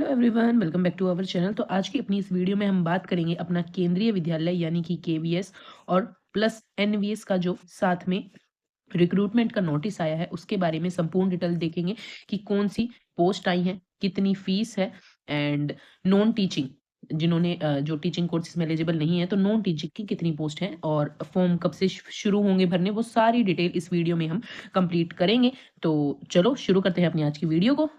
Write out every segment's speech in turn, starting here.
Hello everyone, welcome back to our channel. तो आज की अपनी इस वीडियो में हम बात करेंगे अपना केंद्रीय विद्यालय यानी कि केवीएस और प्लस एनवीएस का जो साथ में रिक्रूटमेंट का नोटिस आया है उसके बारे में संपूर्ण डिटेल देखेंगे कि कौन सी पोस्ट आई है, कितनी फीस है एंड नॉन टीचिंग जिन्होंने जो टीचिंग कोर्सेज में एलिजिबल नहीं है तो नॉन टीचिंग की कितनी पोस्ट है और फॉर्म कब से शुरू होंगे भरने, वो सारी डिटेल इस वीडियो में हम कंप्लीट करेंगे। तो चलो शुरू करते हैं अपनी आज की वीडियो को।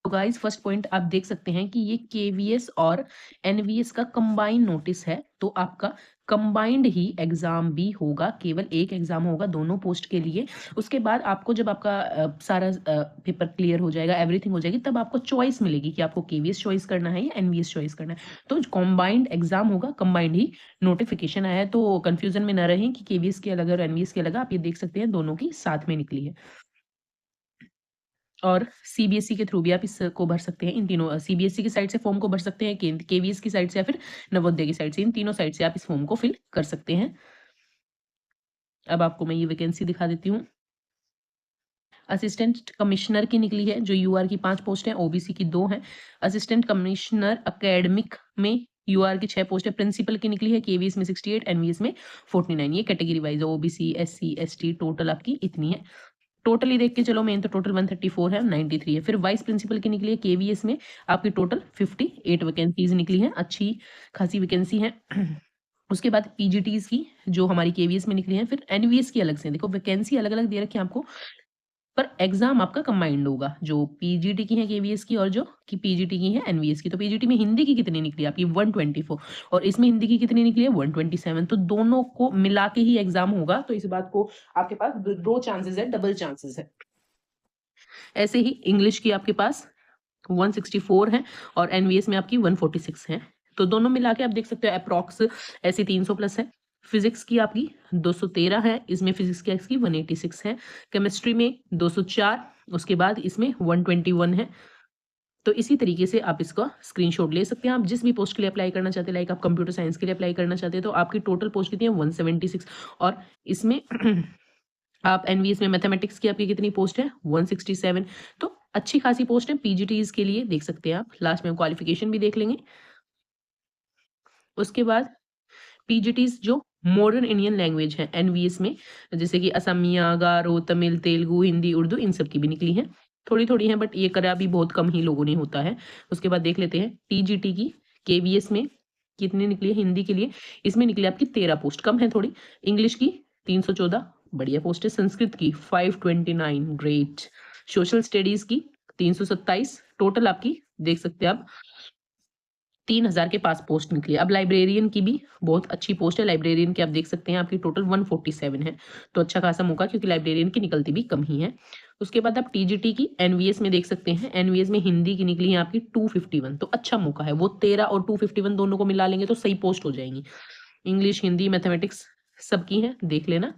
तो गाइस फर्स्ट पॉइंट आप देख सकते हैं कि ये केवीएस और एनवीएस का कंबाइंड नोटिस है, तो आपका कंबाइंड ही एग्जाम भी होगा, केवल एक एग्जाम होगा दोनों पोस्ट के लिए। उसके बाद आपको जब आपका सारा पेपर क्लियर हो जाएगा, एवरीथिंग हो जाएगी, तब आपको चॉइस मिलेगी कि आपको केवीएस चॉइस करना है या एनवीएस चॉइस करना है। तो कंबाइंड एग्जाम होगा, कंबाइंड ही नोटिफिकेशन आया है, तो कंफ्यूजन में ना रहें कि केवीएस के अलग और एनवीएस के अलग। आप ये देख सकते हैं दोनों की साथ में निकली है और सीबीएसई के थ्रू भी आप इसको भर सकते हैं। इन तीनों सीबीएसई की साइड से फॉर्म को भर सकते हैं, केवीएस की साइड से या फिर नवोदय की साइड से, इन तीनों साइड से आप इस फॉर्म को फिल कर सकते हैं। अब आपको मैं ये वैकेंसी दिखा देती हूँ। असिस्टेंट कमिश्नर की निकली है, जो यूआर की 5 पोस्ट है, ओबीसी की 2 है। असिस्टेंट कमिश्नर अकेडमिक में यूआर की 6 पोस्ट है। प्रिंसिपल की निकली है, केवीएस में 68, एनवीएस में 49। ये कैटेगरी वाइज है, ओबीसी एससी एसटी टोटल आपकी इतनी है। टोटली देख के चलो, मेन तो टोटल 134 है, 93 है। फिर वाइस प्रिंसिपल की निकली है केवीएस में आपकी टोटल 58 वैकेंसीज निकली हैं, अच्छी खासी वैकेंसी है। उसके बाद पीजीटीज की जो हमारी केवीएस में निकली है, फिर एनवीएस की अलग से देखो वैकेंसी अलग अलग दे रखी है आपको, पर एग्जाम आपका कंबाइंड होगा, जो पीजीटी की है केवीएस की और जो कि पीजीटी की है एनवीएस की। तो पीजीटी में हिंदी की कितनी निकली आपकी 124 और इसमें हिंदी की कितनी निकली है 127। तो दोनों को मिला के ही एग्जाम होगा, तो इस बात को आपके पास दो चांसेस है, डबल चांसेस है। ऐसे ही इंग्लिश की आपके पास 164 है और एनवीएस में आपकी 146 है। तो दोनों मिला के आप देख सकते हो अप्रॉक्स ऐसी 300 प्लस है। फिजिक्स की आपकी 213 है, इसमें फिजिक्स की एक्स की 186 है। केमिस्ट्री में 204, उसके बाद इसमें 121 है। तो इसी तरीके से आप इसका स्क्रीनशॉट ले सकते हैं। आप जिस भी पोस्ट के लिए अप्लाई करना चाहते हैं, लाइक आप कंप्यूटर साइंस के लिए अप्लाई करना चाहते हैं, तो आपकी टोटल पोस्ट कितनी है 176 और इसमें आप एनवीएस में मैथमेटिक्स की आपकी कितनी पोस्ट है 167। तो अच्छी खासी पोस्ट है पीजीटीज के लिए, देख सकते हैं आप। लास्ट में क्वालिफिकेशन भी देख लेंगे। उसके बाद पीजीटीज जो मॉडर्न इंडियन लैंग्वेज है एनवीएस में, जैसे कि असमिया, गारो, तमिल, तेलुगु, हिंदी, उर्दू, इन सब की भी निकली है। थोड़ी थोड़ी है बट ये करा भी बहुत कम ही लोगों ने होता है। उसके बाद देख लेते हैं टीजीटी की केवीएस में कितनी निकली है हिंदी के लिए। इसमें निकली आपकी 13 पोस्ट, कम है थोड़ी। इंग्लिश की 314, बढ़िया पोस्ट है। संस्कृत की 529, ग्रेट। सोशल स्टडीज की 327, टोटल आपकी देख सकते हैं आप 3000 के पास पोस्ट निकली है। अब लाइब्रेरियन की भी बहुत अच्छी पोस्ट है, लाइब्रेरियन की आप देख सकते हैं आपकी टोटल 147 है। तो अच्छा खासा मौका, क्योंकि लाइब्रेरियन की निकलती भी कम ही है। उसके बाद आप टीजीटी की एनवीएस में देख सकते हैं, एनवीएस में हिंदी की निकली है आपकी 251। तो अच्छा मौका है, वो 13 और 251 दोनों को मिला लेंगे तो सही पोस्ट हो जाएंगी। इंग्लिश, हिंदी, मैथमेटिक्स सबकी है, देख लेना।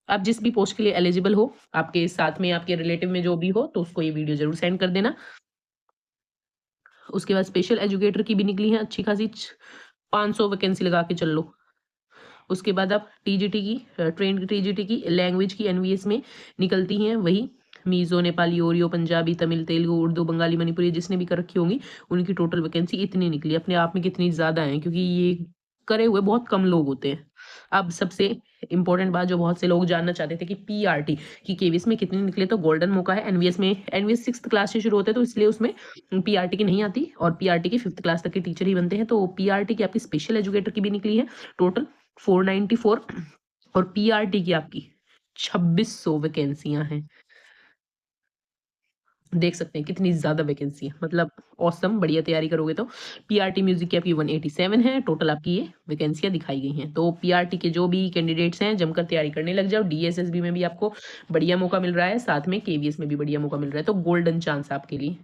आप जिस भी पोस्ट के लिए एलिजिबल हो, आपके साथ में आपके रिलेटिव में जो भी हो, तो उसको ये वीडियो जरूर सेंड कर देना। उसके बाद स्पेशल एजुकेटर की भी निकली है अच्छी खासी, 500 वैकेंसी लगा के चल लो। उसके बाद आप टीजीटी की ट्रेंड टीजीटी की लैंग्वेज की एनवीएस में निकलती हैं वही मीज़ो, नेपाली, ओरियो, पंजाबी, तमिल, तेलुगु, उर्दू, बंगाली, मणिपुरी, जिसने भी कर रखी होंगी उनकी टोटल वैकेंसी इतनी निकली। अपने आप में कितनी ज़्यादा है, क्योंकि ये करे हुए बहुत कम लोग होते हैं। अब सबसे इंपॉर्टेंट बात जो बहुत से लोग जानना चाहते थे कि पीआरटी की केवीएस में कितनी निकले, तो गोल्डन मौका है। एनवीएस में एनवीएस 6th क्लास से शुरू होते हैं, तो इसलिए उसमें पीआरटी की नहीं आती और पीआरटी की 5th क्लास तक के टीचर ही बनते हैं। तो पीआरटी की आपकी स्पेशल एजुकेटर की भी निकली है टोटल 494 और पीआरटी की आपकी 2600 वैकेंसियां हैं। देख सकते हैं कितनी ज्यादा वैकेंसी है, मतलब औसम। बढ़िया तैयारी करोगे तो पीआरटी म्यूजिक की आपकी 187 है, टोटल आपकी ये वैकेंसियां दिखाई गई हैं। तो पीआरटी के जो भी कैंडिडेट्स हैं जमकर तैयारी करने लग जाओ। डीएसएसबी में भी आपको बढ़िया मौका मिल रहा है, साथ में केवीएस में भी बढ़िया मौका मिल रहा है, तो गोल्डन चांस आपके लिए।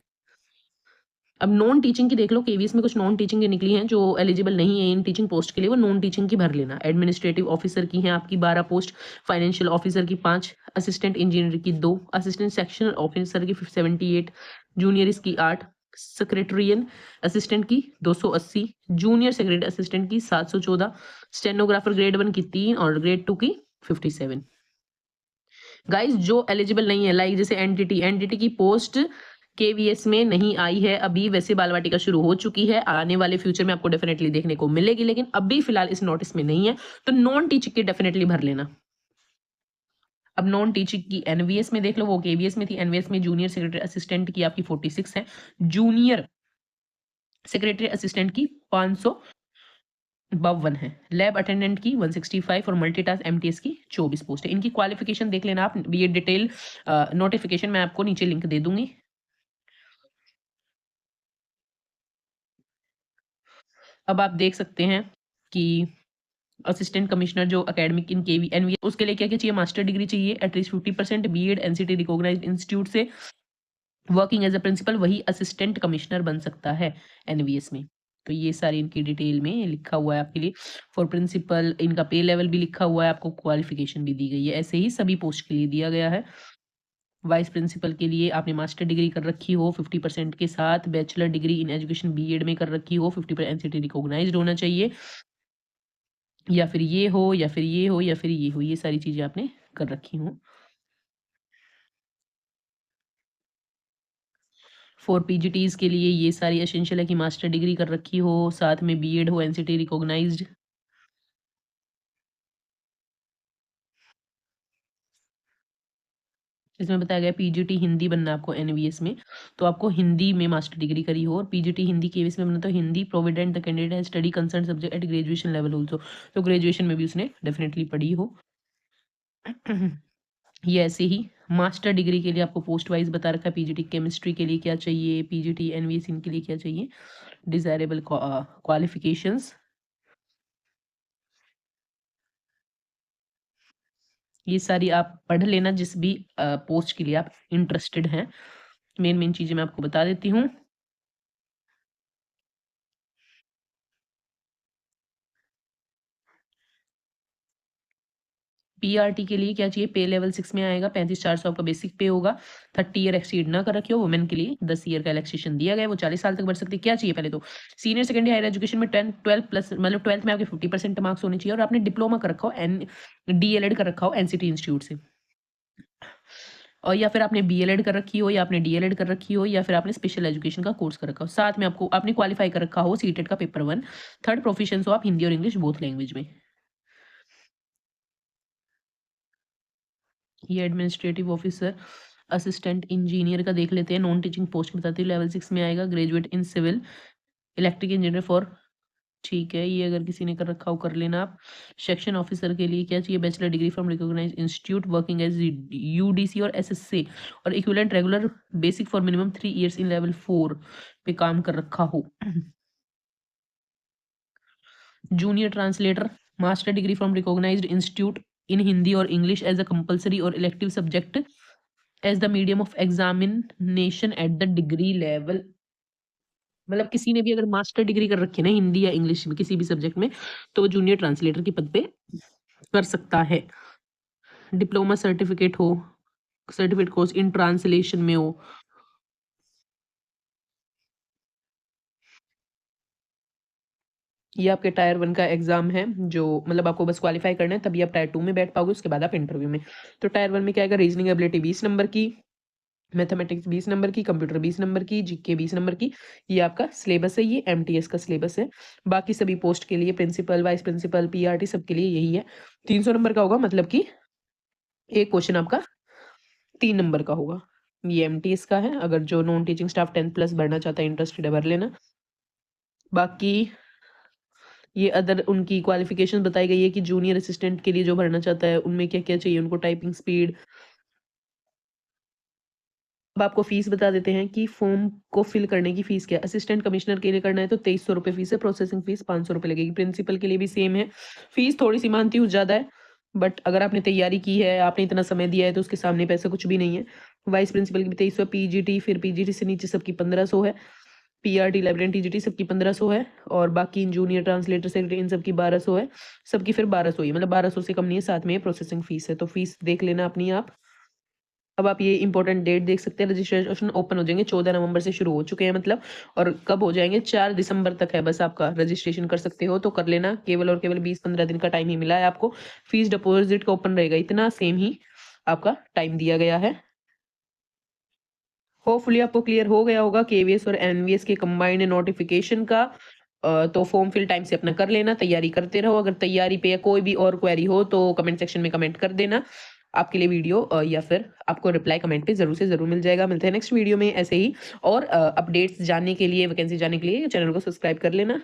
अब नॉन टीचिंग की देख लो, केवीएस में कुछ नॉन टीचिंग की निकली हैं जो एलिजिबल नहीं है इन टीचिंग पोस्ट के लिए, वो नॉन टीचिंग की भर लेना। एडमिनिस्ट्रेटिव ऑफिसर की है आपकी 12 पोस्ट, फाइनेंशियल ऑफिसर की 5, असिस्टेंट इंजीनियर की 2, असिस्टेंट सेक्शनल ऑफिसर की 78, जूनियर की 8, सेक्रेटरियल असिस्टेंट की 280, जूनियर सेक्रेटरी असिस्टेंट की 714, स्टेनोग्राफर ग्रेड 1 की 3 और ग्रेड 2 की 57। गाइस जो एलिजिबल नहीं है, लाइक जैसे एनटीटी की पोस्ट केवीएस में नहीं आई है अभी, वैसे बाल वाटिका शुरू हो चुकी है, आने वाले फ्यूचर में आपको डेफिनेटली देखने को मिलेगी, लेकिन अभी फिलहाल इस नोटिस में नहीं है, तो नॉन टीचिंग की डेफिनेटली भर लेना। अब नॉन टीचिंग की एनवीएस में देख लो, वो केवीएस में थी, एनवीएस में जूनियर सेक्रेटरी असिस्टेंट की आपकी 46 है, जूनियर सेक्रेटरी असिस्टेंट की 552 है, लैब अटेंडेंट की 165 और मल्टीटास्क एमटीएस की 24 पोस्ट है। इनकी क्वालिफिकेशन देख लेना आप, ये डिटेल नोटिफिकेशन मैं आपको नीचे लिंक दे दूंगी। अब आप देख सकते हैं कि असिस्टेंट कमिश्नर जो एकेडमिक इन केवी एनवी, उसके लिए क्या क्या चाहिए, मास्टर डिग्री चाहिए at least 50%, BEd NCT recognised institute से, वर्किंग एज अ प्रिंसिपल, वही असिस्टेंट कमिश्नर बन सकता है एनवीएस में। तो ये सारी इनकी डिटेल में लिखा हुआ है आपके लिए। फॉर प्रिंसिपल इनका पे लेवल भी लिखा हुआ है, आपको क्वालिफिकेशन भी दी गई है, ऐसे ही सभी पोस्ट के लिए दिया गया है। वाइस प्रिंसिपल के लिए आपने मास्टर डिग्री कर रखी हो 50% के साथ, bachelor degree in education BEd में कर रखी हो, 50% एनसीटी रिकॉग्नाइज्ड होना चाहिए, या फिर ये हो या फिर ये हो या फिर ये हो, ये सारी चीजें आपने कर रखी हो। फॉर पीजीटीज के लिए ये सारी एसेंशियल है कि मास्टर डिग्री कर रखी हो, साथ में बीएड हो एनसीटी रिकॉग्नाइज्ड। इसमें बताया गया पीजीटी हिंदी बनना आपको एनवीएस में, तो आपको हिंदी में मास्टर डिग्री करी हो, और पीजीटी हिंदी केवीएस में बनना तो Hindi provident the candidate study concern subject at graduation level also, तो ग्रेजुएशन में भी उसने डेफिनेटली पढ़ी हो। ये ऐसे ही मास्टर डिग्री के लिए आपको पोस्ट वाइज बता रखा है, पीजीटी केमिस्ट्री के लिए क्या चाहिए, पीजीटी एनवीएस इनके लिए क्या चाहिए, डिजायरेबल क्वालिफिकेशंस, ये सारी आप पढ़ लेना जिस भी पोस्ट के लिए आप इंटरेस्टेड हैं। मेन मेन चीजें मैं आपको बता देती हूँ। पीआरटी के लिए क्या चाहिए, पे लेवल 6 में आएगा, 35,400 आपका बेसिक पे होगा, 30 ईयर एक्सीड ना कर रखे हो, वुमेन के लिए 10 ईयर का रिलैक्सेशन दिया गया है, वो 40 साल तक बढ़ सकते हैं। क्या चाहिए पहले तो, सीनियर सेकेंडरी हायर एजुकेशन में 12 प्लस, मतलब 12th में आपके 50% मार्क्स होने चाहिए, और आपने डिप्लोमा कर रखा हो, डीएलएड कर रखा हो एनसीटी इंस्टीट्यूट से, और या फिर आपने बीएलएड कर रखी हो, या आपने डीएलएड कर रखी हो, या फिर आपने स्पेशल एजुकेशन का कोर्स कर रखा हो, साथ में आपको आपने क्वालिफाई कर रखा हो सीटेट का पेपर 1, थर्ड प्रोफिशिएंसी हो आप हिंदी और इंग्लिश बोथ लैंग्वेज में। ये एडमिनिस्ट्रेटिव ऑफिसर असिस्टेंट इंजीनियर का देख लेते हैं, नॉन टीचिंग पोस्ट बताती हूँ, लेवल 6 में आएगा, graduate in civil electric engineer for, ठीक है, ये अगर किसी ने कर रखा हो कर लेना आप। सेक्शन ऑफिसर के लिए क्या चाहिए, bachelor degree from recognised institute, working as UDC और एसएससी और equivalent regular basic for minimum 3 years in level 4 पे काम कर रखा हो। Junior translator, master degree from recognised institute in Hindi और इंग्लिश एज अ कंपल्सरी और elective subject as the medium of examination at the degree level, मतलब किसी ने भी अगर मास्टर डिग्री कर रखी है ना हिंदी या इंग्लिश में किसी भी सब्जेक्ट में, तो वो जूनियर ट्रांसलेटर के पद पे कर सकता है। डिप्लोमा सर्टिफिकेट हो, सर्टिफिकेट कोर्स इन ट्रांसलेशन में हो, ये आपके टायर 1 का एग्जाम है, जो मतलब आपको बस क्वालिफाई करना है, तभी आप टायर 2 में बैठ पाओगे, उसके बाद आप इंटरव्यू में। तो टायर 1 में क्या आएगा, रीजनिंग एबिलिटी 20 नंबर की, मैथमेटिक्स 20 नंबर की, कंप्यूटर 20 नंबर की, जीके 20 नंबर की, ये आपका सिलेबस है, ये एमटीएस का सिलेबस है। बाकी सभी पोस्ट के लिए प्रिंसिपल, वाइस प्रिंसिपल, पीआरटी सबके लिए यही है। 300 नंबर का होगा, मतलब कि एक क्वेश्चन आपका 3 नंबर का होगा। ये एमटीएस का है, अगर जो नॉन टीचिंग स्टाफ 10 प्लस भरना चाहता है, इंटरेस्टेड है, भर लेना। बाकी ये अदर उनकी क्वालिफिकेशन बताई गई है कि जूनियर असिस्टेंट के लिए जो भरना चाहता है उनमें क्या क्या चाहिए, उनको टाइपिंग स्पीड। अब आपको फीस बता देते हैं कि फॉर्म को फिल करने की फीस क्या है। असिस्टेंट कमिश्नर के लिए करना है तो 2300 रुपये फीस है, प्रोसेसिंग फीस 500 रुपये लगेगी। प्रिंसिपल के लिए भी सेम है, फीस थोड़ी सी मानती हूँ ज़्यादा है, बट अगर आपने तैयारी की है, आपने इतना समय दिया है, तो उसके सामने पैसा कुछ भी नहीं है। वाइस प्रिंसिपल की भी 2300, पीजीटी, फिर पीजीटी से नीचे सबकी 1500 है, पीआरटी, लाइब्रेरी, टीजीटी सबकी 1500 है, और बाकी जूनियर ट्रांसलेटर सेक्रेटरी इन सबकी 1200 है, सबकी फिर 1200 ही, मतलब 1200 से कम नहीं है, साथ में प्रोसेसिंग फीस है। तो फीस देख लेना अपनी आप। अब आप ये इंपॉर्टेंट डेट देख सकते हैं, रजिस्ट्रेशन ओपन हो जाएंगे 14 नवंबर से शुरू हो चुके हैं, मतलब, और कब हो जाएंगे, 4 दिसंबर तक है बस आपका रजिस्ट्रेशन कर सकते हो, तो कर लेना। केवल और केवल 20-15 दिन का टाइम ही मिला है आपको। फीस डिपॉजिट का ओपन रहेगा इतना, सेम ही आपका टाइम दिया गया है। होपफुली आपको क्लियर हो गया होगा केवीएस और एनवीएस के कंबाइंड नोटिफिकेशन का। तो फॉर्म फिल टाइम से अपना कर लेना, तैयारी करते रहो। अगर तैयारी पे या कोई भी और क्वेरी हो तो कमेंट सेक्शन में कमेंट कर देना। आपके लिए वीडियो या फिर आपको रिप्लाई कमेंट पे ज़रूर से ज़रूर मिल जाएगा। मिलते हैं नेक्स्ट वीडियो में ऐसे ही और अपडेट्स जानने के लिए, वैकेंसी जानने के लिए चैनल को सब्सक्राइब कर लेना।